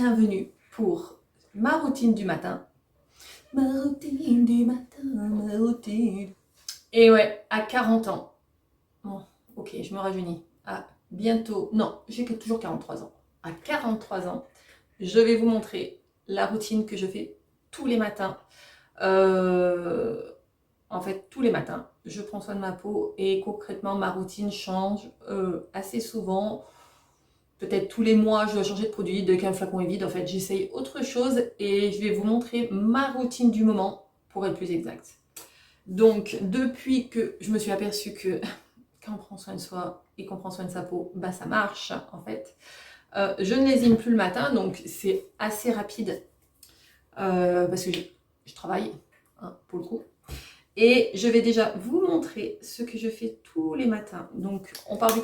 bienvenue pour ma routine du matin. Ma routine du matin, ma routine. Et ouais, à 40 ans. Bon, ok, je me rajeunis. À bientôt, non, j'ai toujours 43 ans. À 43 ans, je vais vous montrer la routine que je fais tous les matins. En fait, tous les matins, je prends soin de ma peau et concrètement, ma routine change assez souvent. Peut-être tous les mois, je dois changer de produit, dès qu'un flacon est vide. En fait, j'essaye autre chose et je vais vous montrer ma routine du moment pour être plus exact. Donc, depuis que je me suis aperçue que quand on prend soin de soi et qu'on prend soin de sa peau, bah ça marche en fait. Je ne lésine plus le matin, donc c'est assez rapide parce que je travaille hein, pour le coup. Et je vais déjà vous montrer ce que je fais tous les matins. Donc, je pars du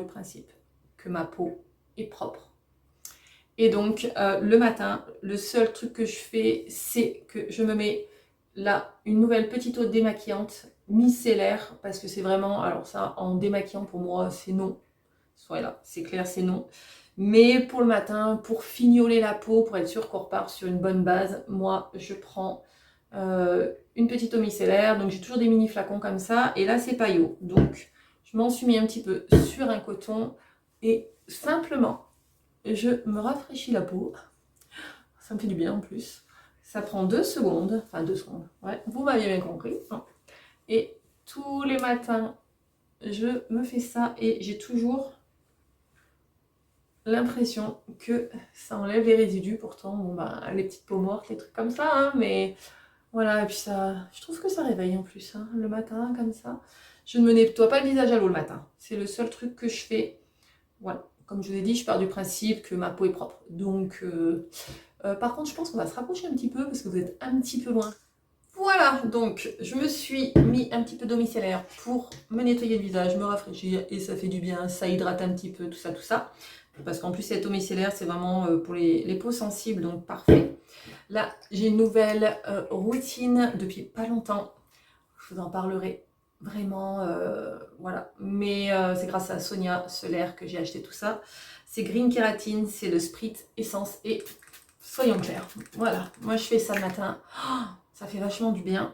principe que ma peau est propre. Et donc, le matin, le seul truc que je fais, c'est que je me mets là une nouvelle petite eau démaquillante micellaire, parce que c'est vraiment, alors ça, en démaquillant pour moi, c'est non. Voilà, c'est clair, c'est non. Mais pour le matin, pour fignoler la peau, pour être sûr qu'on repart sur une bonne base, moi, je prends une petite eau micellaire. Donc, j'ai toujours des mini flacons comme ça. Et là, c'est paillot. Donc, je m'en suis mis un petit peu sur un coton. Et simplement, je me rafraîchis la peau. Ça me fait du bien en plus. Ça prend 2 secondes. Enfin, 2 secondes. Ouais, vous m'aviez bien compris. Et tous les matins, je me fais ça. Et j'ai toujours l'impression que ça enlève les résidus. Pourtant, bon, bah, les petites peaux mortes, les trucs comme ça. Hein, mais voilà, et puis ça, je trouve que ça réveille en plus. Hein, le matin, comme ça. Je ne me nettoie pas le visage à l'eau le matin. C'est le seul truc que je fais. Voilà. Comme je vous ai dit, je pars du principe que ma peau est propre. Donc, par contre, je pense qu'on va se rapprocher un petit peu parce que vous êtes un petit peu loin. Voilà, donc je me suis mis un petit peu d'eau micellaire pour me nettoyer le visage, me rafraîchir et ça fait du bien, ça hydrate un petit peu, tout ça, tout ça. Parce qu'en plus, cette eau micellaire, c'est vraiment pour les peaux sensibles, donc parfait. Là, j'ai une nouvelle routine depuis pas longtemps. Je vous en parlerai vraiment, voilà. Mais c'est grâce à Sonia Solaire que j'ai acheté tout ça. C'est Green Kératine, c'est le Sprit Essence et soyons clairs. Voilà, moi je fais ça le matin. Oh, ça fait vachement du bien.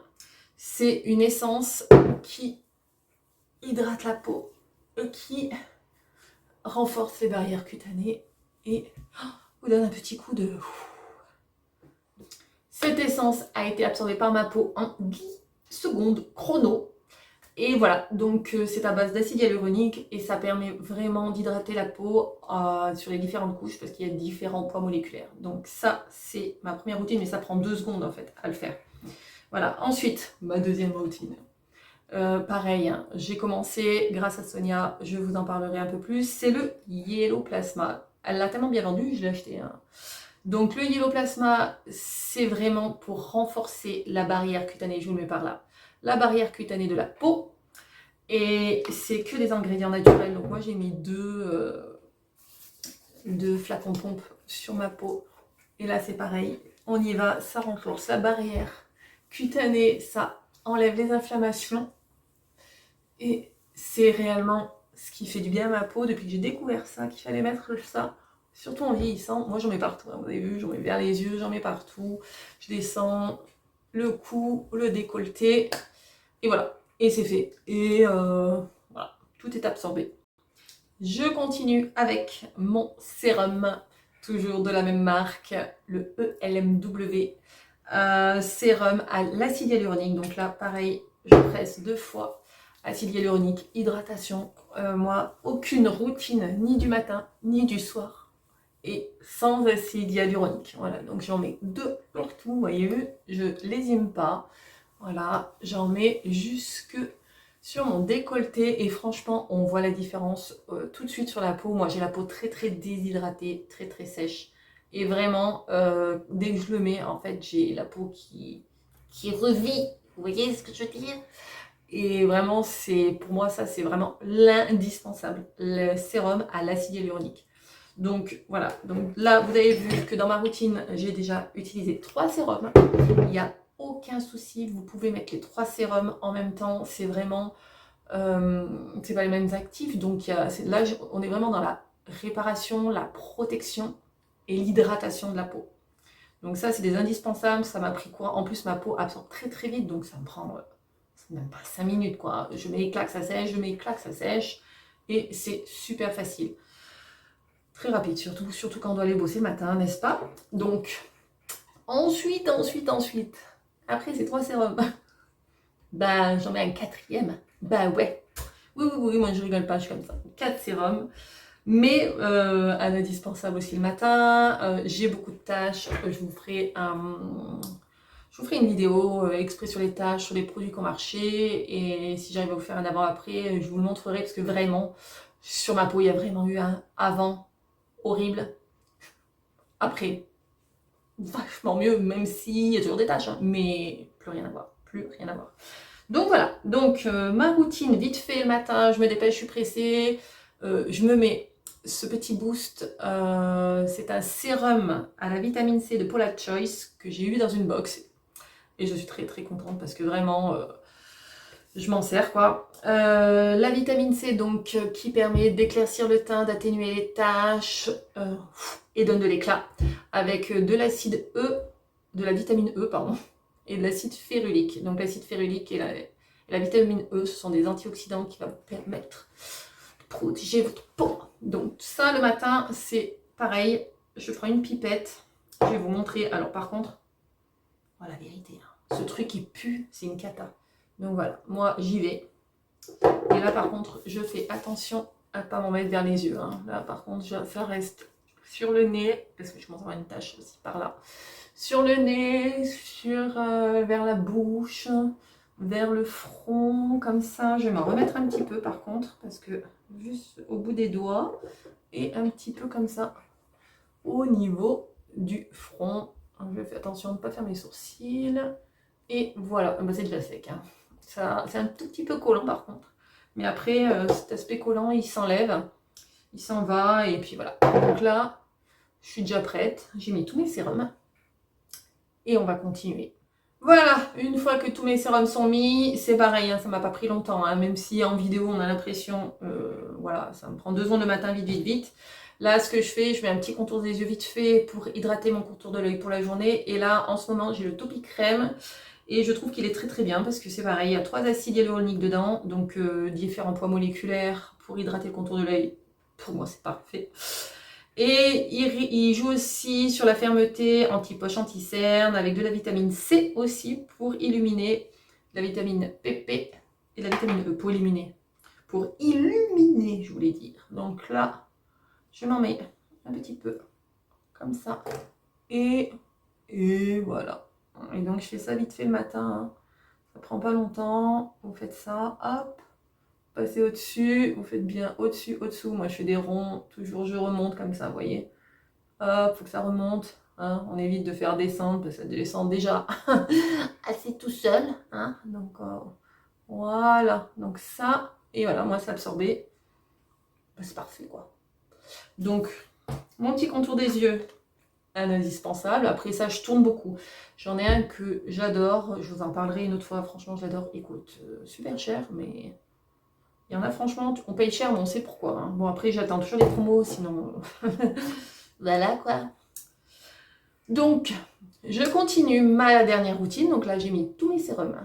C'est une essence qui hydrate la peau et qui renforce les barrières cutanées et vous donne un petit coup de... Cette essence a été absorbée par ma peau en 10 secondes chrono. Et voilà, donc c'est à base d'acide hyaluronique et ça permet vraiment d'hydrater la peau sur les différentes couches parce qu'il y a différents poids moléculaires. Donc ça, c'est ma première routine, mais ça prend 2 secondes en fait à le faire. Voilà, ensuite, ma deuxième routine. Pareil, hein, j'ai commencé grâce à Sonia, je vous en parlerai un peu plus. C'est le Yellow Plasma. Elle l'a tellement bien vendu, je l'ai acheté. Hein. Donc le Yellow Plasma, c'est vraiment pour renforcer la barrière cutanée, je vous le mets par là. La barrière cutanée de la peau. Et c'est que des ingrédients naturels. Donc moi j'ai mis deux flacons pompe sur ma peau. Et là c'est pareil, on y va, ça renforce la barrière cutanée, ça enlève les inflammations. Et c'est réellement ce qui fait du bien à ma peau depuis que j'ai découvert ça, qu'il fallait mettre ça. Surtout en vieillissant, moi j'en mets partout, hein, vous avez vu, j'en mets vers les yeux, j'en mets partout. Je descends le cou, le décolleté, et voilà, et c'est fait. Et voilà, tout est absorbé. Je continue avec mon sérum, toujours de la même marque, le ELMW. Sérum à l'acide hyaluronique, donc là pareil, je presse 2 fois. Acide hyaluronique, hydratation, moi aucune routine ni du matin ni du soir et sans acide hyaluronique. Voilà, donc j'en mets 2 partout, voyez-vous, je lésime pas. Voilà, j'en mets jusque sur mon décolleté et franchement, on voit la différence tout de suite sur la peau. Moi, j'ai la peau très très déshydratée, très très sèche. Et vraiment, dès que je le mets, en fait, j'ai la peau qui revit. Vous voyez ce que je veux dire? Et vraiment, pour moi, ça, c'est vraiment l'indispensable. Le sérum à l'acide hyaluronique. Donc voilà, donc là vous avez vu que dans ma routine j'ai déjà utilisé 3 sérums, il n'y a aucun souci, vous pouvez mettre les 3 sérums en même temps, c'est vraiment, c'est pas les mêmes actifs, donc là on est vraiment dans la réparation, la protection, et l'hydratation de la peau. Donc ça, c'est des indispensables. Ça m'a pris quoi? En plus, ma peau absorbe très très vite, donc ça me prend même pas 5 minutes, quoi. Je mets clac, ça sèche, je mets clac, ça sèche. Et c'est super facile. Très rapide, surtout quand on doit aller bosser le matin, n'est-ce pas? Donc, ensuite, après ces 3 sérums, bah j'en mets un 4e. Bah ouais. Oui, moi je rigole pas, je suis comme ça. 4 sérums. Mais un indispensable aussi le matin. J'ai beaucoup de tâches. Je vous ferai une vidéo exprès sur les tâches, sur les produits qui ont marché. Et si j'arrive à vous faire un avant-après, je vous le montrerai parce que vraiment, sur ma peau, il y a vraiment eu un avant horrible. Après, vachement mieux, même s'il y a toujours des tâches, hein, mais plus rien à voir. Donc voilà, donc ma routine, vite fait le matin, je me dépêche, je suis pressée. Je me mets ce petit boost, c'est un sérum à la vitamine C de Paula Choice que j'ai eu dans une box. Et je suis très très contente parce que vraiment, je m'en sers quoi. La vitamine C donc qui permet d'éclaircir le teint, d'atténuer les taches et donne de l'éclat. Avec de l'acide E, de la vitamine E pardon, et de l'acide férulique. Donc l'acide férulique et la vitamine E, ce sont des antioxydants qui vont vous permettre de protéger votre peau. Donc ça le matin, c'est pareil. Je prends une pipette. Je vais vous montrer. Alors par contre, voilà la vérité. Hein. Ce truc qui pue, c'est une cata. Donc voilà, moi j'y vais. Et là par contre, je fais attention à ne pas m'en mettre vers les yeux. Hein. Là par contre, ça reste sur le nez, parce que je commence à avoir une tache aussi par là. Sur le nez, vers la bouche, vers le front, comme ça. Je vais m'en remettre un petit peu par contre, parce que juste au bout des doigts, et un petit peu comme ça, au niveau du front. Je fais attention de ne pas faire mes sourcils. Et voilà, bah, c'est déjà sec. Hein. C'est un tout petit peu collant par contre. Mais après, cet aspect collant, il s'enlève, il s'en va, et puis voilà. Donc là, je suis déjà prête. J'ai mis tous mes sérums. Et on va continuer. Voilà, une fois que tous mes sérums sont mis, c'est pareil, hein, ça m'a pas pris longtemps, hein, même si en vidéo on a l'impression, voilà, ça me prend 2 secondes le matin, vite. Là, ce que je fais, je mets un petit contour des yeux vite fait pour hydrater mon contour de l'œil pour la journée. Et là, en ce moment, j'ai le Topi Crème. Et je trouve qu'il est très très bien parce que c'est pareil, il y a 3 acides hyaluroniques dedans, donc différents poids moléculaires pour hydrater le contour de l'œil. Pour moi, c'est parfait. Et il joue aussi sur la fermeté, anti-poche, anti-cerne, avec de la vitamine C aussi pour illuminer, la vitamine PP et la vitamine E pour illuminer. Pour illuminer, je voulais dire. Donc là, je m'en mets un petit peu, comme ça. Et voilà. Et donc je fais ça vite fait le matin. Hein. Ça prend pas longtemps. Vous faites ça, hop. Passez au-dessus, vous faites bien au-dessus, au-dessous. Moi, je fais des ronds, toujours je remonte comme ça, vous voyez. Hop, faut que ça remonte. Hein. On évite de faire descendre, parce que ça descend déjà assez tout seul. Hein. Donc, voilà. Donc ça, et voilà, moi, c'est absorbé. Ben, c'est parfait, quoi. Donc, mon petit contour des yeux, un indispensable. Après ça, je tourne beaucoup. J'en ai un que j'adore. Je vous en parlerai une autre fois. Franchement, je l'adore. Il coûte super cher, mais... Il y en a franchement, on paye cher, mais on sait pourquoi. Hein. Bon, après, j'attends toujours les promos, sinon... voilà, quoi. Donc, je continue ma dernière routine. Donc là, j'ai mis tous mes sérums.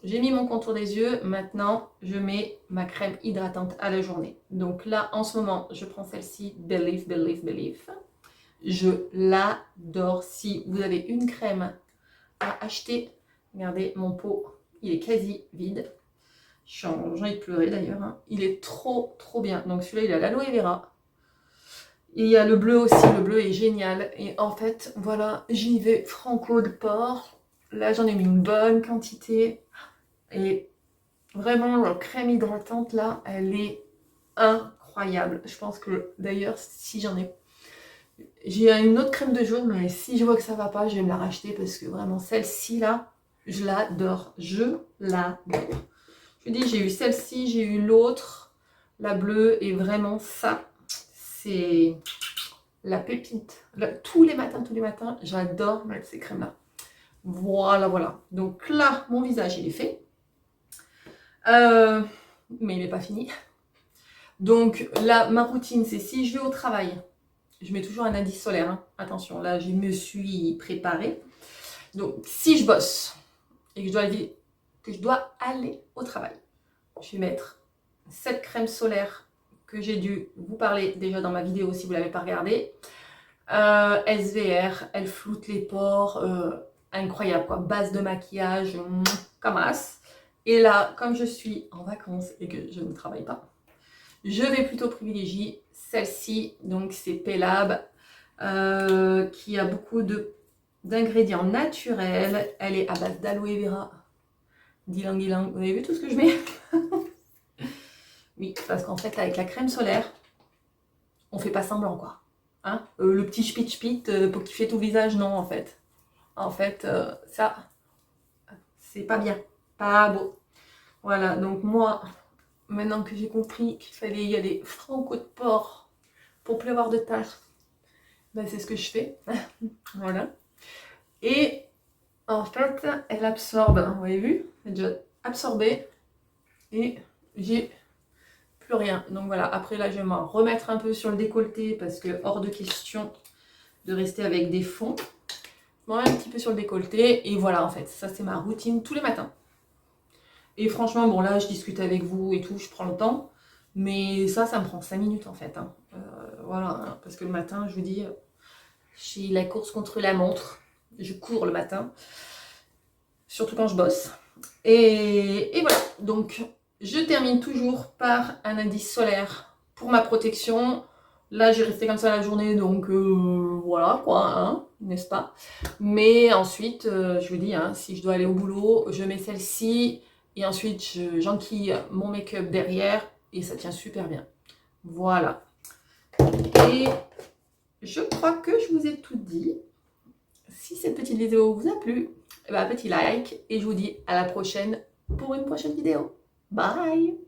J'ai mis mon contour des yeux. Maintenant, je mets ma crème hydratante à la journée. Donc là, en ce moment, je prends celle-ci, Belif. Je l'adore. Si vous avez une crème à acheter, regardez, mon pot, il est quasi vide. J'ai envie de pleurer d'ailleurs. Hein. Il est trop bien. Donc celui-là, il a l'aloe vera. Et il y a le bleu aussi. Le bleu est génial. Et en fait, voilà, j'y vais franco de porc. Là, j'en ai mis une bonne quantité. Et vraiment, la crème hydratante, là, elle est incroyable. Je pense que d'ailleurs, si j'en ai... J'ai une autre crème de jour, mais si je vois que ça va pas, je vais me la racheter parce que vraiment, celle-ci, là, je l'adore. Je l'adore. Je dis, j'ai eu celle-ci, j'ai eu l'autre, la bleue, et vraiment ça, c'est la pépite. Là, tous les matins, j'adore mettre ces crèmes-là. Voilà. Donc là, mon visage, il est fait. Mais il n'est pas fini. Donc là, ma routine, c'est si je vais au travail, je mets toujours un indice solaire, hein. Attention, là, je me suis préparée. Donc, si je bosse et que je dois aller au travail, je vais mettre cette crème solaire que j'ai dû vous parler déjà dans ma vidéo si vous ne l'avez pas regardée. SVR, elle floute les pores, incroyable quoi, base de maquillage, comme as. Et là, comme je suis en vacances et que je ne travaille pas, je vais plutôt privilégier celle-ci, donc c'est P-Lab, qui a beaucoup d'ingrédients naturels. Elle est à base d'aloe vera, d'ylang ylang. Vous avez vu tout ce que je mets? Oui, parce qu'en fait, avec la crème solaire, on fait pas semblant quoi. Hein, le petit spit pour kiffer tout le visage, non en fait. En fait, ça, c'est pas bien, pas beau. Voilà, donc moi, maintenant que j'ai compris qu'il fallait y aller franco de porc pour plus avoir de taches, ben c'est ce que je fais. Voilà. Et en fait, elle absorbe, vous avez vu, elle est déjà absorbée et j'ai plus rien. Donc voilà, après là, je vais m'en remettre un peu sur le décolleté parce que hors de question de rester avec des fonds. Je m'en mets un petit peu sur le décolleté et voilà, en fait, ça c'est ma routine tous les matins. Et franchement, bon là, je discute avec vous et tout, je prends le temps. Mais ça me prend 5 minutes en fait. Hein. Voilà, hein, parce que le matin, je vous dis, j'ai la course contre la montre. Je cours le matin, surtout quand je bosse. Et voilà, donc je termine toujours par un indice solaire pour ma protection. Là, j'ai resté comme ça la journée, donc voilà quoi, hein, n'est-ce pas? Mais ensuite, je vous dis, hein, si je dois aller au boulot, je mets celle-ci et ensuite j'enquille mon make-up derrière et ça tient super bien. Voilà. Et je crois que je vous ai tout dit. Si cette petite vidéo vous a plu, petit like et je vous dis à la prochaine pour une prochaine vidéo. Bye!